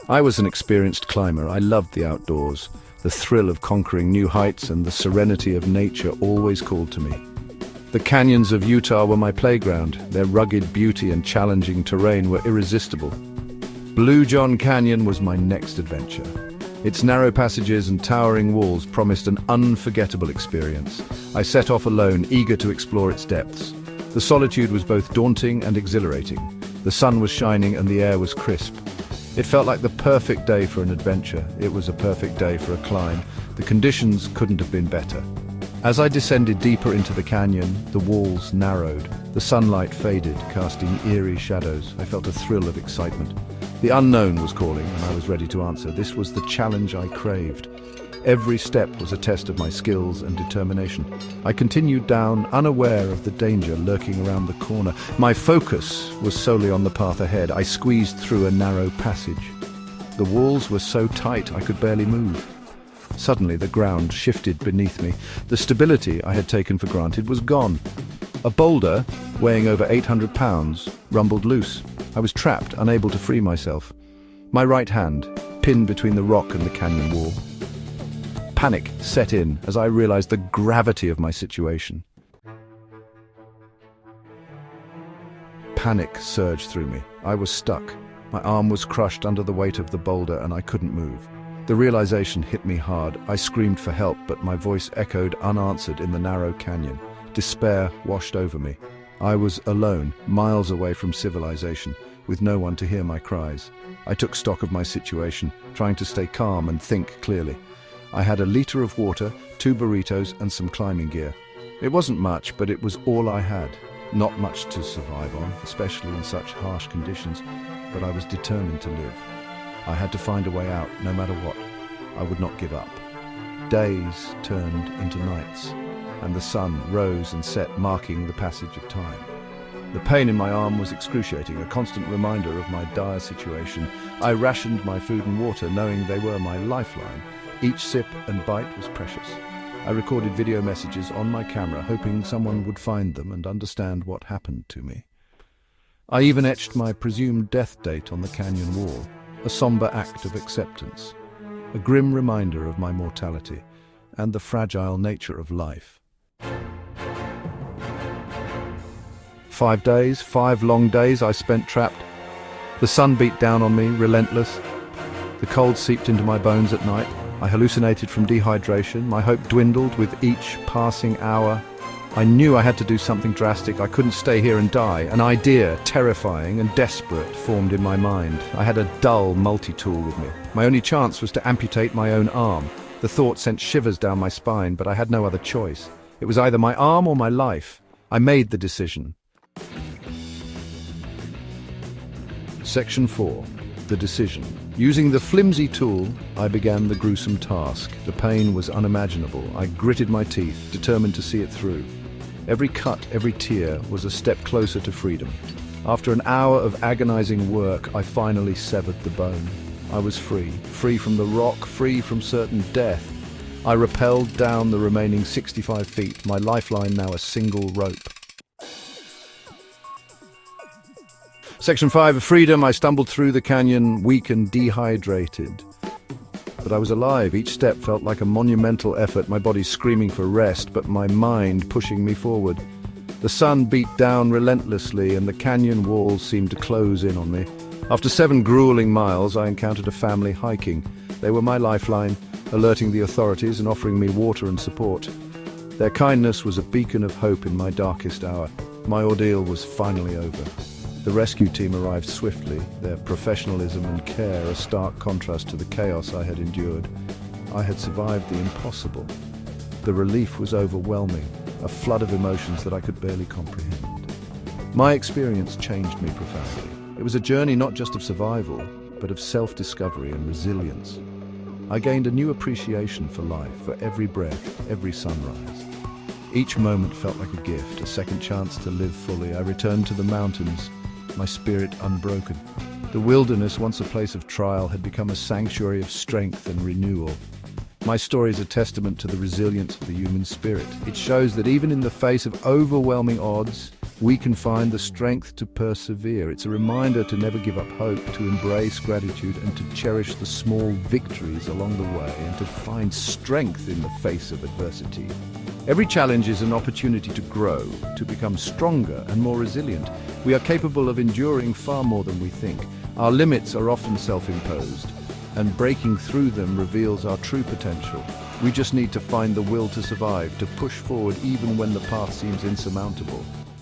I was an experienced climber. I loved the outdoors. The thrill of conquering new heights and the serenity of nature always called to me. The canyons of Utah were my playground. Their rugged beauty and challenging terrain were irresistible. Blue John Canyon was my next adventure. Its narrow passages and towering walls promised an unforgettable experience. I set off alone, eager to explore its depths. The solitude was both daunting and exhilarating. The sun was shining and the air was crisp. It felt like the perfect day for an adventure. It was a perfect day for a climb. The conditions couldn't have been better. As I descended deeper into the canyon, the walls narrowed. The sunlight faded, casting eerie shadows. I felt a thrill of excitement. The unknown was calling, and I was ready to answer. This was the challenge I craved. Every step was a test of my skills and determination. I continued down, unaware of the danger lurking around the corner. My focus was solely on the path ahead. I squeezed through a narrow passage. The walls were so tight I could barely move. Suddenly, the ground shifted beneath me. The stability I had taken for granted was gone. A boulder, weighing over 800 pounds, rumbled loose. I was trapped, unable to free myself. My right hand, pinned between the rock and the canyon wall. Panic set in as I realized the gravity of my situation. Panic surged through me. I was stuck. My arm was crushed under the weight of the boulder and I couldn't move. The realization hit me hard. I screamed for help, but my voice echoed unanswered in the narrow canyon. Despair washed over me. I was alone, miles away from civilization, with no one to hear my cries. I took stock of my situation, trying to stay calm and think clearly. I had a liter of water, 2 burritos, and some climbing gear. It wasn't much, but it was all I had. Not much to survive on, especially in such harsh conditions, but I was determined to live. I had to find a way out, no matter what. I would not give up. Days turned into nights, and the sun rose and set, marking the passage of time. The pain in my arm was excruciating, a constant reminder of my dire situation. I rationed my food and water, knowing they were my lifeline. Each sip and bite was precious. I recorded video messages on my camera, hoping someone would find them and understand what happened to me. I even etched my presumed death date on the canyon wall, a somber act of acceptance, a grim reminder of my mortality and the fragile nature of life. 5 days, 5 long days I spent trapped. The sun beat down on me, relentless. The cold seeped into my bones at night. I hallucinated from dehydration. My hope dwindled with each passing hour. I knew I had to do something drastic. I couldn't stay here and die. An idea, terrifying and desperate, formed in my mind. I had a dull multi-tool with me. My only chance was to amputate my own arm. The thought sent shivers down my spine, but I had no other choice. It was either my arm or my life. I made the decision. Section 4. The decision. Using the flimsy tool, I began the gruesome task. The pain was unimaginable. I gritted my teeth, determined to see it through. Every cut, every tear was a step closer to freedom. After an hour of agonizing work, I finally severed the bone. I was free, free from the rock, free from certain death. I rappelled down the remaining 65 feet, my lifeline now a single rope. Section 5 of freedom. I stumbled through the canyon, weak and dehydrated. But I was alive. Each step felt like a monumental effort, my body screaming for rest, but my mind pushing me forward. The sun beat down relentlessly, and the canyon walls seemed to close in on me. After 7 grueling miles, I encountered a family hiking. They were my lifeline, alerting the authorities and offering me water and support. Their kindness was a beacon of hope in my darkest hour. My ordeal was finally over. The rescue team arrived swiftly, their professionalism and care a stark contrast to the chaos I had endured. I had survived the impossible. The relief was overwhelming, a flood of emotions that I could barely comprehend. My experience changed me profoundly. It was a journey not just of survival, but of self-discovery and resilience. I gained a new appreciation for life, for every breath, every sunrise. Each moment felt like a gift, a second chance to live fully. I returned to the mountains, my spirit unbroken. The wilderness, once a place of trial, had become a sanctuary of strength and renewal. My story is a testament to the resilience of the human spirit. It shows that even in the face of overwhelming odds, we can find the strength to persevere. It's a reminder to never give up hope, to embrace gratitude, and to cherish the small victories along the way, and to find strength in the face of adversity. Every challenge is an opportunity to grow, to become stronger and more resilient. We are capable of enduring far more than we think. Our limits are often self-imposed, and breaking through them reveals our true potential. We just need to find the will to survive, to push forward even when the path seems insurmountable.